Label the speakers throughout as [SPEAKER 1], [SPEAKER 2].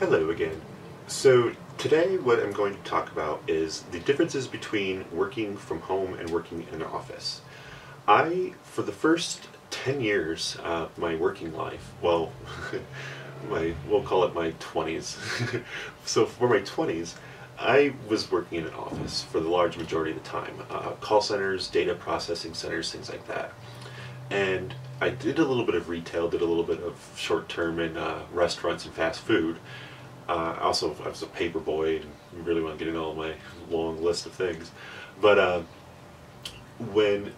[SPEAKER 1] Hello again. So today what I'm going to talk about is the differences between working from home and working in an office. For the first 10 years of my working life, well, we'll call it my 20s. So for my 20s, I was working in an office for the large majority of the time. Call centers, data processing centers, things like that. And I did a little bit of retail, did a little bit of short term in restaurants and fast food. Also, I was a paper boy, and you really want to get into all my long list of things. But when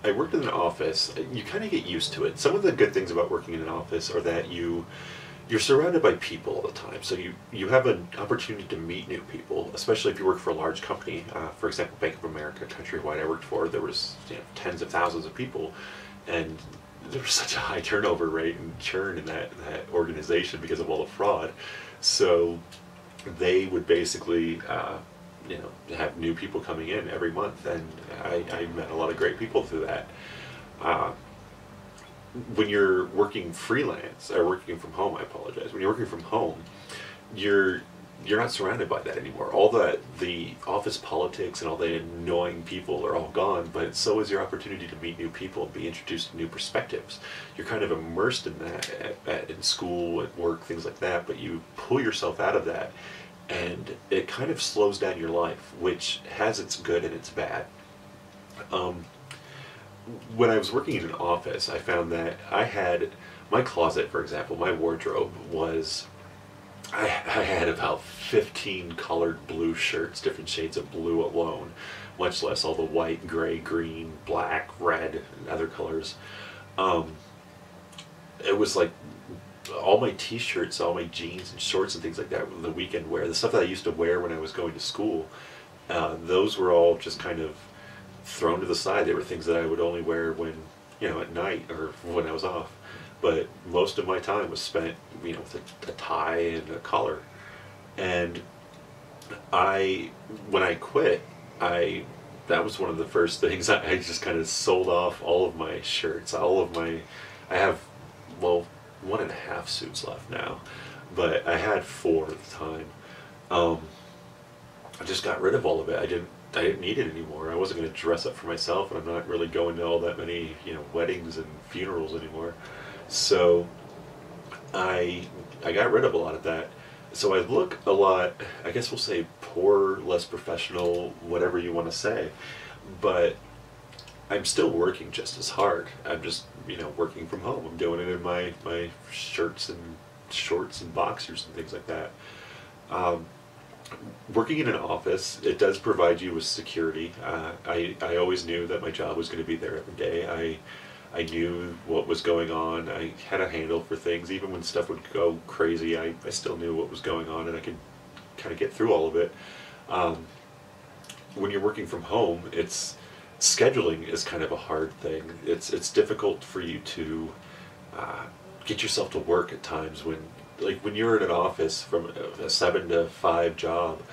[SPEAKER 1] I worked in an office, you kind of get used to it. Some of the good things about working in an office are that you're surrounded by people all the time. So you have an opportunity to meet new people, especially if you work for a large company. For example, Bank of America, countrywide I worked for, there was tens of thousands of people, and there was such a high turnover rate and churn in that organization because of all the fraud. So they would basically, have new people coming in every month, and I met a lot of great people through that. Uh, when you're working freelance or working from home, I apologize. When you're working from home, you're not surrounded by that anymore. All the office politics and all the annoying people are all gone, but so is your opportunity to meet new people and be introduced to new perspectives. You're kind of immersed in that in school, at work, things like that, but you pull yourself out of that, and it kind of slows down your life, which has its good and its bad. When I was working in an office, I found that I had my closet, for example, my wardrobe was, I had about 15 colored blue shirts, different shades of blue alone, much less all the white, gray, green, black, red, and other colors. It was like all my t-shirts, all my jeans and shorts and things like that, the weekend wear, the stuff that I used to wear when I was going to school, those were all just kind of thrown to the side. They were things that I would only wear when, at night or when I was off. But most of my time was spent, with a tie and a collar. And when I quit, that was one of the first things. I just kind of sold off all of my shirts, I have, well, 1.5 suits left now, but I had 4 at the time. I just got rid of all of it. I didn't need it anymore. I wasn't going to dress up for myself, and I'm not really going to all that many, weddings and funerals anymore. So I got rid of a lot of that. So I look a lot, I guess we'll say poor, less professional, whatever you want to say, but I'm still working just as hard. I'm just, working from home. I'm doing it in my shirts and shorts and boxers and things like that. Working in an office, it does provide you with security. I always knew that my job was going to be there every day. I knew what was going on. I had a handle for things. Even when stuff would go crazy, I still knew what was going on, and I could kind of get through all of it. When you're working from home, scheduling is kind of a hard thing. It's difficult for you to get yourself to work at times when you're in an office from a 7 to 5 job.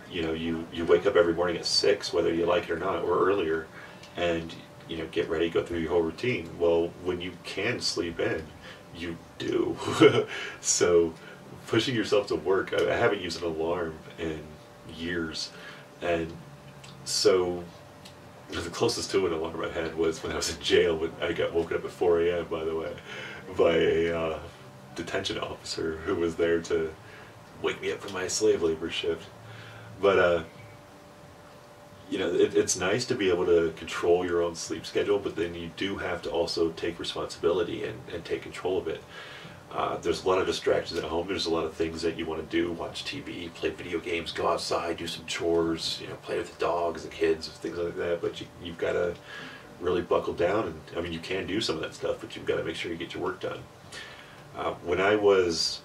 [SPEAKER 1] You wake up every morning at 6, whether you like it or not, or earlier, and get ready, go through your whole routine. Well, when you can sleep in, you do. So pushing yourself to work, I haven't used an alarm in years, and so the closest to an alarm I had was when I was in jail, when I got woken up at 4 a.m., by the way, by a detention officer who was there to wake me up from my slave labor shift. But it's nice to be able to control your own sleep schedule, but then you do have to also take responsibility and take control of it. There's a lot of distractions at home. There's a lot of things that you want to do: watch TV, play video games, go outside, do some chores, play with the dogs, the kids, things like that. But you've got to really buckle down. And you can do some of that stuff, but you've got to make sure you get your work done. When I was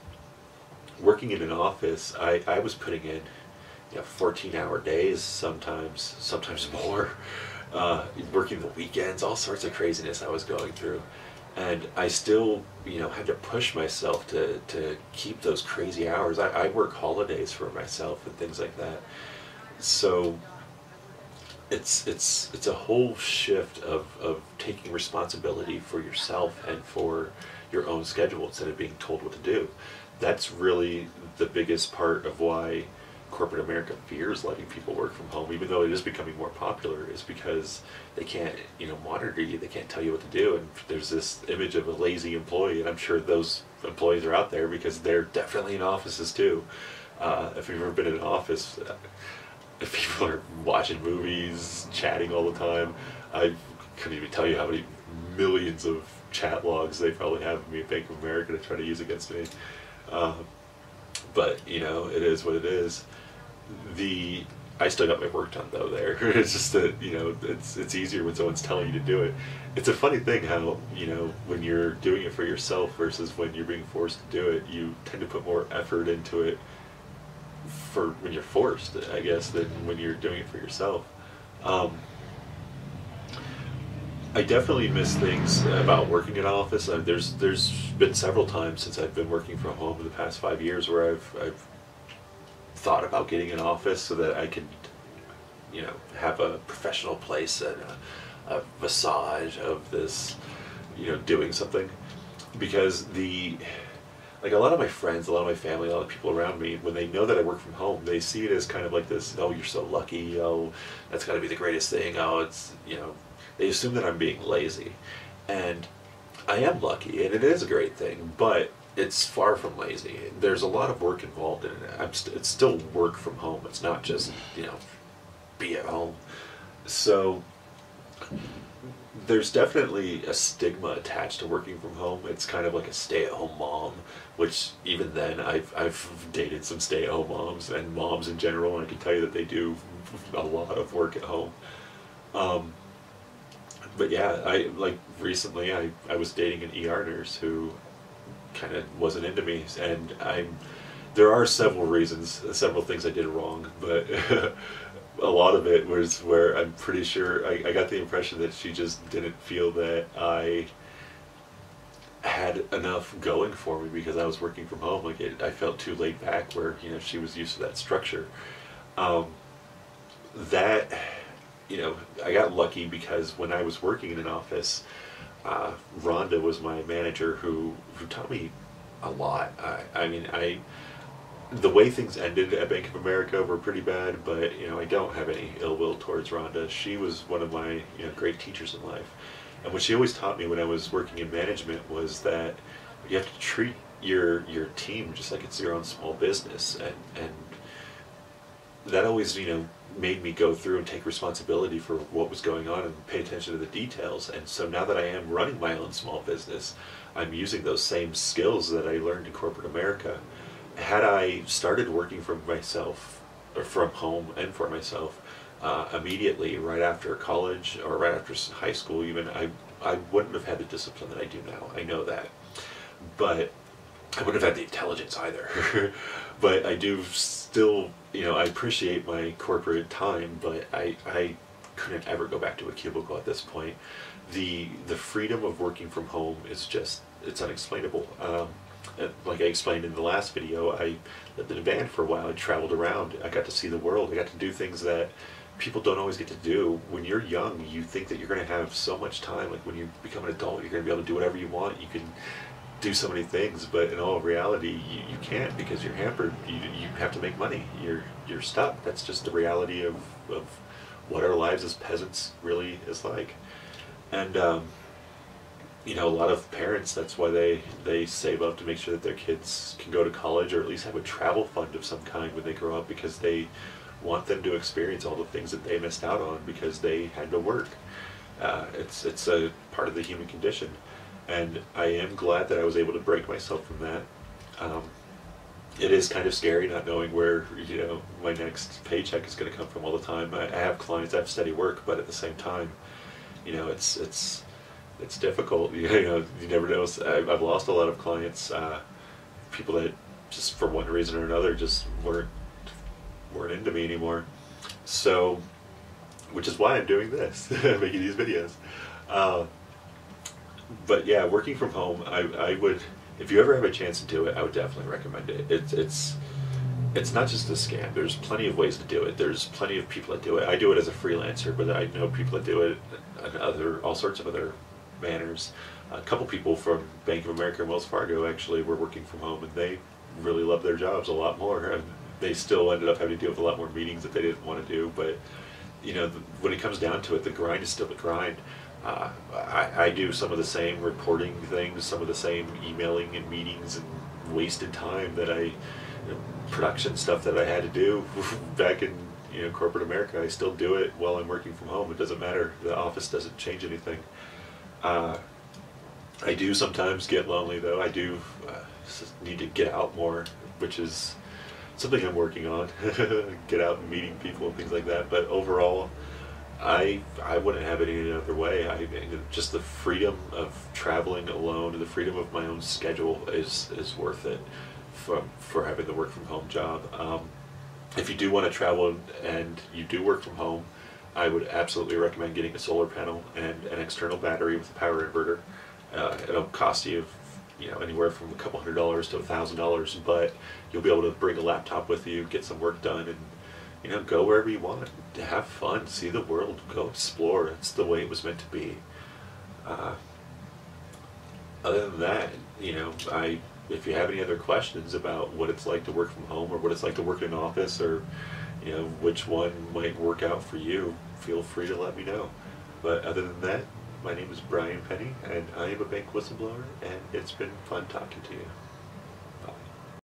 [SPEAKER 1] working in an office, I was putting in 14-hour days, sometimes more, working the weekends, all sorts of craziness I was going through. And I still, had to push myself to keep those crazy hours. I work holidays for myself and things like that. So it's a whole shift of taking responsibility for yourself and for your own schedule instead of being told what to do. that's really the biggest part of why corporate America fears letting people work from home, even though it is becoming more popular, is because they can't, monitor you. They can't tell you what to do, and there's this image of a lazy employee, and I'm sure those employees are out there because they're definitely in offices too. If you've ever been in an office, if people are watching movies, chatting all the time, I couldn't even tell you how many millions of chat logs they probably have of me at Bank of America to try to use against me. But it is what it is. I still got my work done though there. It's just that, it's easier when someone's telling you to do it. It's a funny thing how, when you're doing it for yourself versus when you're being forced to do it, you tend to put more effort into it for when you're forced, I guess, than when you're doing it for yourself. I definitely miss things about working in an office. There's been several times since I've been working from home in the past 5 years where I've thought about getting an office so that I could, have a professional place and a massage of this, doing something. Because like a lot of my friends, a lot of my family, a lot of people around me, when they know that I work from home, they see it as kind of like this, oh, you're so lucky, oh, that's got to be the greatest thing, oh, it's, they assume that I'm being lazy. And I am lucky, and it is a great thing, but it's far from lazy. There's a lot of work involved in it. It's still work from home. It's not just, be at home. So there's definitely a stigma attached to working from home. It's kind of like a stay-at-home mom, which even then I've dated some stay-at-home moms and moms in general, and I can tell you that they do a lot of work at home. But yeah, recently I was dating an ER nurse who kind of wasn't into me, and there are several reasons, several things I did wrong, but a lot of it was where I'm pretty sure I got the impression that she just didn't feel that I had enough going for me because I was working from home. I felt too laid back where, she was used to that structure. I got lucky because when I was working in an office, Rhonda was my manager who taught me a lot. The way things ended at Bank of America were pretty bad, but I don't have any ill will towards Rhonda. She was one of my great teachers in life, and what she always taught me when I was working in management was that you have to treat your team just like it's your own small business, and that always made me go through and take responsibility for what was going on and pay attention to the details. And so now that I am running my own small business, I'm using those same skills that I learned in corporate America. Had I started working for myself, or from home and for myself, immediately right after college or right after high school even, I wouldn't have had the discipline that I do now. I know that. But I wouldn't have had the intelligence either. But I do still, I appreciate my corporate time, but I couldn't ever go back to a cubicle at this point. The freedom of working from home is just, it's unexplainable. Like I explained in the last video, I lived in a van for a while. I traveled around. I got to see the world. I got to do things that people don't always get to do. When you're young, you think that you're going to have so much time. Like when you become an adult, you're going to be able to do whatever you want. You can do so many things, but in all reality, you can't because you're hampered. You have to make money. You're stuck. That's just the reality of what our lives as peasants really is like. And a lot of parents, that's why they save up to make sure that their kids can go to college or at least have a travel fund of some kind when they grow up, because they want them to experience all the things that they missed out on because they had to work. It's a part of the human condition, and I am glad that I was able to break myself from that. It is kind of scary not knowing where my next paycheck is going to come from all the time. I have clients, I have steady work, but at the same time, it's difficult. You never know. I've lost a lot of clients, people that just for one reason or another just weren't into me anymore. So, which is why I'm doing this, making these videos. But yeah, working from home, I would, if you ever have a chance to do it, I would definitely recommend it. It's not just a scam. There's plenty of ways to do it. There's plenty of people that do it. I do it as a freelancer, but I know people that do it in all sorts of other manners. A couple people from Bank of America and Wells Fargo actually were working from home, and they really loved their jobs a lot more, and they still ended up having to deal with a lot more meetings that they didn't want to do. But when it comes down to it, the grind is still the grind. I do some of the same reporting things, some of the same emailing and meetings and wasted time that production stuff that I had to do back in corporate America. I still do it while I'm working from home. It doesn't matter. The office doesn't change anything. I do sometimes get lonely though. I do need to get out more, which is something I'm working on. Get out and meeting people and things like that. But overall, I wouldn't have it any other way. Just the freedom of traveling alone, the freedom of my own schedule is worth it for having the work from home job. If you do want to travel and you do work from home, I would absolutely recommend getting a solar panel and an external battery with a power inverter. It'll cost you, anywhere from a couple $100s to $1,000, but you'll be able to bring a laptop with you, get some work done, and go wherever you want. Have fun, see the world, go explore. It's the way it was meant to be. Other than that, if you have any other questions about what it's like to work from home or what it's like to work in an office, or which one might work out for you, feel free to let me know. But other than that, my name is Brian Penny, and I am a bank whistleblower, and it's been fun talking to you.